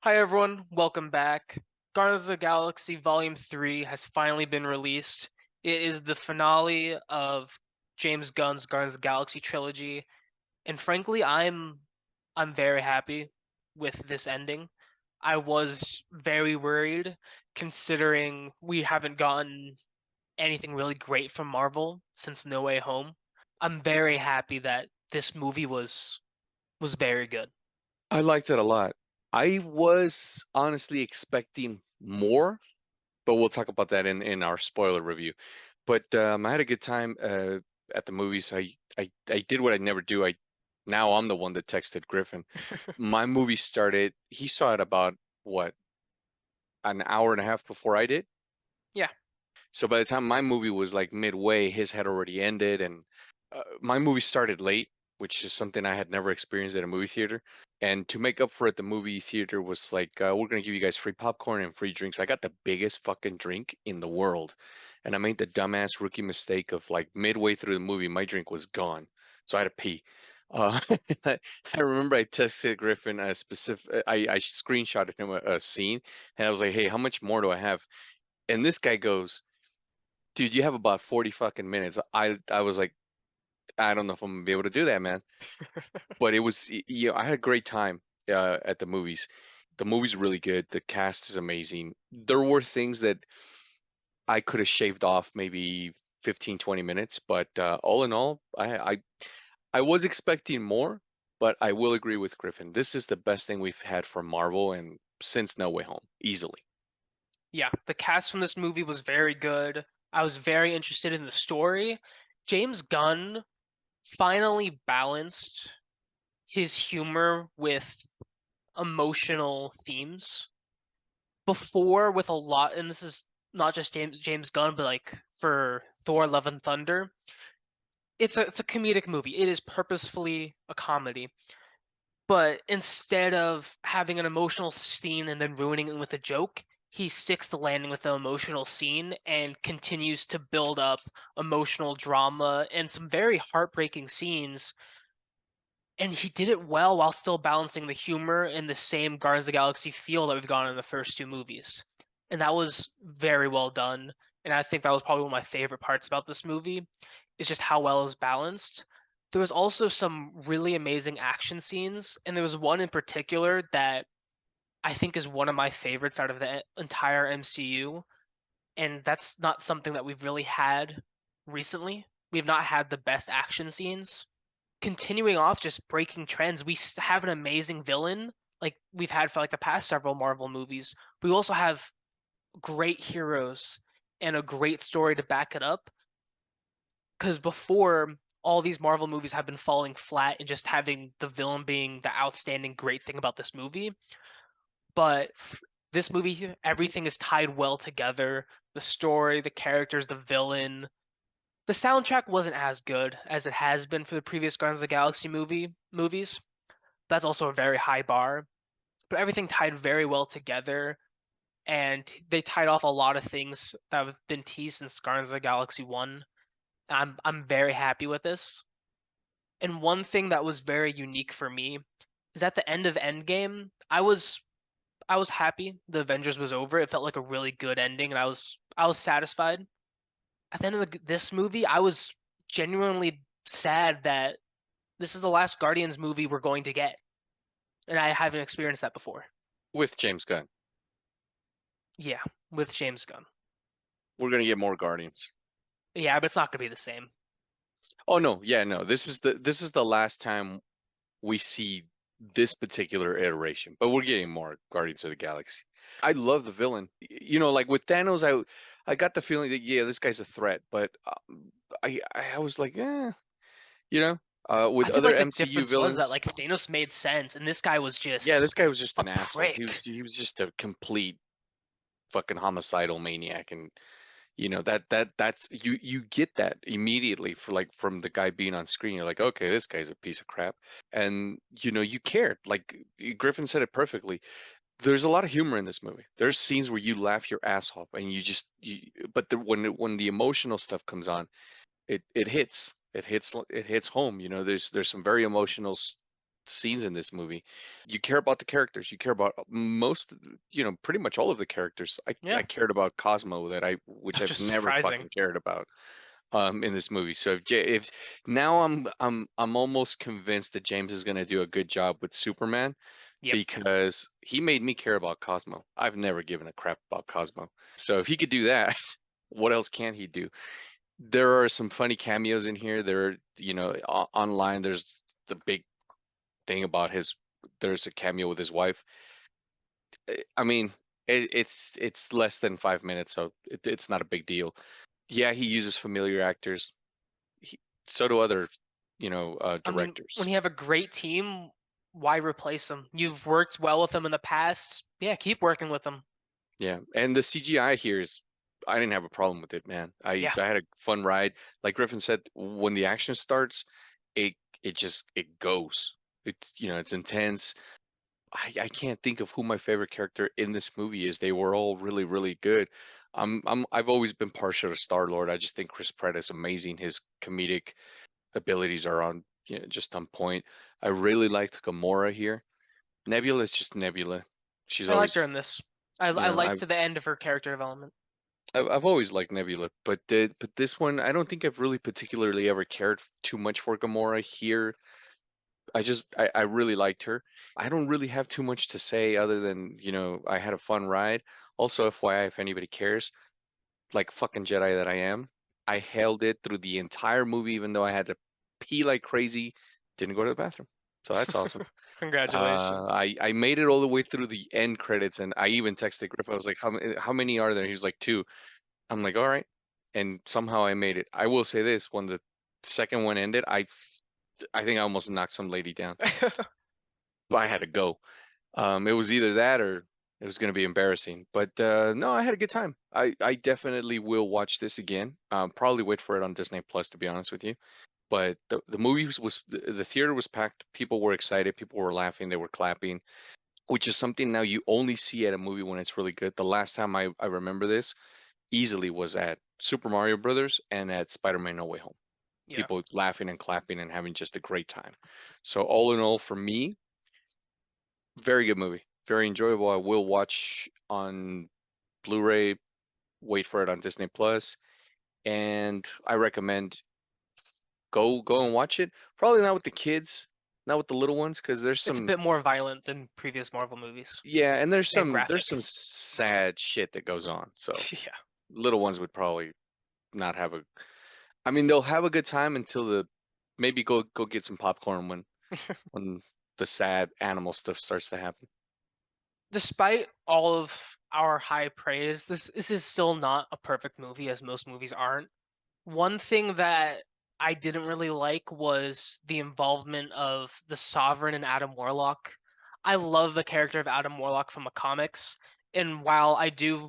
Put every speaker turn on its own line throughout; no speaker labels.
Hi everyone, welcome back. Guardians of the Galaxy Volume 3 has finally been released. It is the finale of James Gunn's Guardians of the Galaxy trilogy, and frankly, I'm very happy with this ending. I was very worried considering we haven't gotten anything really great from Marvel since No Way Home. I'm very happy that this movie was very good.
I liked it a lot. I was honestly expecting more, but we'll talk about that in our spoiler review. But I had a good time at the movies. I did what I never do. Now I'm the one that texted Griffin. My movie started. He saw it about what, an hour and a half before I did.
Yeah,
So by the time my movie was like midway, his had already ended, and my movie started late, which is something I had never experienced at a movie theater. And to make up for it, the movie theater was like, "We're gonna give you guys free popcorn and free drinks." I got the biggest fucking drink in the world, and I made the dumbass rookie mistake of like midway through the movie, my drink was gone, so I had to pee. Uh, I, I remember I texted Griffin a specific. I screenshotted him a scene, and I was like, "Hey, how much more do I have?" And this guy goes, dude, you have about 40 fucking minutes. I was like, I don't know if I'm gonna be able to do that, man. But it was, I had a great time at the movies. The movie's really good. The cast is amazing. There were things that I could have shaved off maybe 15, 20 minutes, but all in all, I was expecting more, but I will agree with Griffin. This is the best thing we've had from Marvel and since No Way Home, easily.
yeah, the cast from this movie was very good. I was very interested in the story. James Gunn finally balanced his humor with emotional themes. Before, with a lot, and this is not just James Gunn, but like for Thor: Love and Thunder, it's a comedic movie. It is purposefully a comedy. But instead of having an emotional scene and then ruining it with a joke, he sticks the landing with the emotional scene and continues to build up emotional drama and some very heartbreaking scenes. And he did it well while still balancing the humor and the same Guardians of the Galaxy feel that we've gotten in the first two movies. And that was very well done. And I think that was probably one of my favorite parts about this movie, is just how well it was balanced. There was also some really amazing action scenes, and there was one in particular that I think is one of my favorites out of the entire MCU, and that's not something that we've really had recently. We've not had the best action scenes. Continuing off, just breaking trends, we have an amazing villain like we've had for like the past several Marvel movies. We also have great heroes and a great story to back it up. Because before, all these Marvel movies have been falling flat and just having the villain being the outstanding great thing about this movie. But this movie, everything is tied well together. The story, the characters, the villain. The soundtrack wasn't as good as it has been for the previous Guardians of the Galaxy movies. That's also a very high bar. But everything tied very well together, and they tied off a lot of things that have been teased since Guardians of the Galaxy 1. I'm very happy with this. And one thing that was very unique for me is at the end of Endgame, I was happy the Avengers was over. It felt like a really good ending, and I was satisfied. At the end of this movie, I was genuinely sad that this is the last Guardians movie we're going to get, and I haven't experienced that before.
With James Gunn,
Yeah, with James Gunn.
we're gonna get more Guardians.
Yeah, but it's not gonna be the same.
Oh no, yeah, no. This is the last time we see this particular iteration, but we're getting more Guardians of the Galaxy. I love the villain. Like with Thanos, I got the feeling that yeah, this guy's a threat, but I was like,
I
with
feel
other
like the
MCU
difference was that
villains,
like Thanos made sense, and this guy was
yeah,
just
this guy was just
a
an asshole. He
prick.
was he was just a complete fucking homicidal maniac, and that's you get that immediately for like from the guy being on screen. You're like, okay, this guy's a piece of crap, and you cared. Like Griffin said it perfectly. There's a lot of humor in this movie. There's scenes where you laugh your ass off, and but when the emotional stuff comes on, it hits. It hits home. There's some very emotional scenes in this movie. You care about the characters. You care about most, pretty much all of the characters. I
Yeah,
cared about Cosmo which
which
I've
is
never
surprising.
fucking cared about in this movie. So if now I'm almost convinced that James is gonna do a good job with Superman
Yep.
because he made me care about Cosmo. I've never given a crap about Cosmo. So if he could do that, what else can he do? There are some funny cameos in here. There are, online. There's the big thing about his. There's a cameo with his wife. I mean, it's less than 5 minutes, so it's not a big deal. Yeah, he uses familiar actors. He, so do other,
I mean, when
directors.
you have a great team, why replace them? You've worked well with them in the past. Yeah, keep working with them.
Yeah, and the CGI here is. I didn't have a problem with it, man. I
Yeah.
I had a fun ride. Like Griffin said, when the action starts, it it goes. It's intense. I can't think of who my favorite character in this movie is. They were all really, really good. I've always been partial to Star-Lord. I just think Chris Pratt is amazing. His comedic abilities are just on point. I really liked Gamora here. Nebula is just Nebula. She's
I liked her
always,
in this. I
I've
liked the end of her character development.
I've always liked Nebula, but this one I don't think I've really particularly ever cared too much for Gamora here. I really liked her. I don't really have too much to say other than, I had a fun ride. Also, FYI, if anybody cares, like fucking Jedi that I am, I held it through the entire movie, even though I had to pee like crazy. Didn't go to the bathroom. So that's awesome.
Congratulations.
I made it all the way through the end credits, and I even texted Griff. I was like, how many are there? He was like, two. I'm like, all right. And somehow I made it. I will say this, when the second one ended, I think I almost knocked some lady down. But I had to go. It was either that or it was going to be embarrassing. But no, I had a good time. I definitely will watch this again. Probably wait for it on Disney Plus, to be honest with you. But the movie the theater was packed. People were excited. People were laughing. They were clapping, which is something now you only see at a movie when it's really good. The last time I remember this easily was at Super Mario Brothers and at Spider-Man No Way Home.
Yeah.
People laughing and clapping and having just a great time. So all in all, for me, very good movie. Very enjoyable. I will watch on Blu-ray, wait for it on Disney Plus, and I recommend go and watch it. Probably not with the kids, not with the little ones, because there's
It's a
some
bit more violent than previous Marvel movies
yeah, and
and
there's
graphic.
some sad shit that goes on. So
Yeah.
little ones would probably not have a. I mean, they'll have a good time until the maybe go get some popcorn when the sad animal stuff starts to happen.
Despite all of our high praise, this is still not a perfect movie, as most movies aren't. One thing that I didn't really like was the involvement of the Sovereign and Adam Warlock. I love the character of Adam Warlock from the comics, and while I do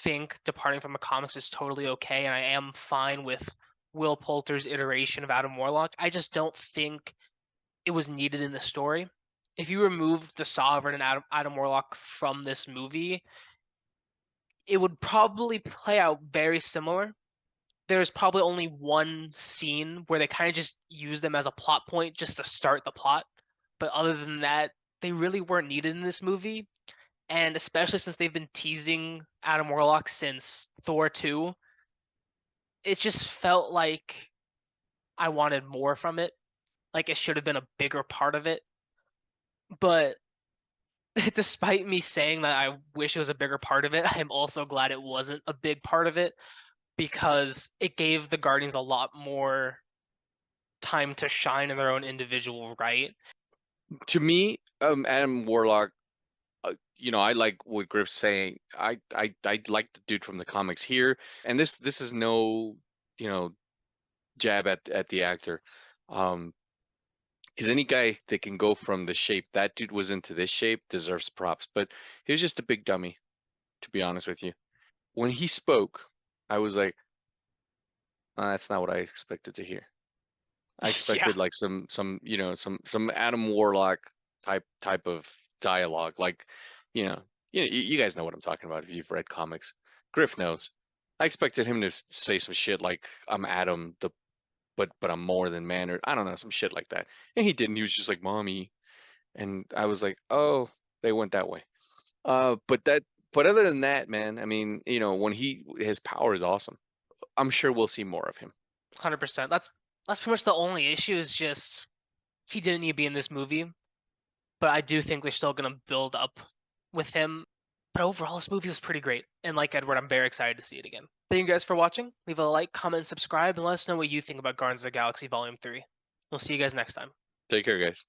think departing from the comics is totally okay, and I am fine with Will Poulter's iteration of Adam Warlock, I just don't think it was needed in the story. If you removed the Sovereign and Adam Warlock from this movie, it would probably play out very similar. There's probably only one scene where they kind of just use them as a plot point just to start the plot. But other than that, they really weren't needed in this movie. And especially since they've been teasing Adam Warlock since Thor 2, it just felt like I wanted more from it. Like it should have been a bigger part of it. But despite me saying that I wish it was a bigger part of it, I'm also glad it wasn't a big part of it because it gave the Guardians a lot more time to shine in their own individual right.
To me, Adam Warlock, I like what Griff's saying. I like the dude from the comics here, and this is no, you know, jab at the actor. Um, because any guy that can go from the shape that dude was into this shape deserves props. But he was just a big dummy, to be honest with you. When he spoke, I was like, that's not what I expected to hear. I
Yeah.
expected like some Adam Warlock type of dialogue, like you guys know what I'm talking about if you've read comics. Griff knows. I expected him to say some shit like I'm Adam, but I'm more than man, or I don't know, some shit like that. And he didn't. He was just like mommy. and I was like, oh, they went that way. But other than that, man, I mean, when his power is awesome. I'm sure we'll see more of him.
100%. That's pretty much the only issue is just he didn't need to be in this movie, but I do think they're still gonna build up with him. But overall, this movie was pretty great, and like Edward, I'm very excited to see it again. Thank you guys for watching. Leave a like, comment, subscribe, and let us know what you think about Guardians of the Galaxy Volume 3. We'll see you guys next time.
Take care, guys.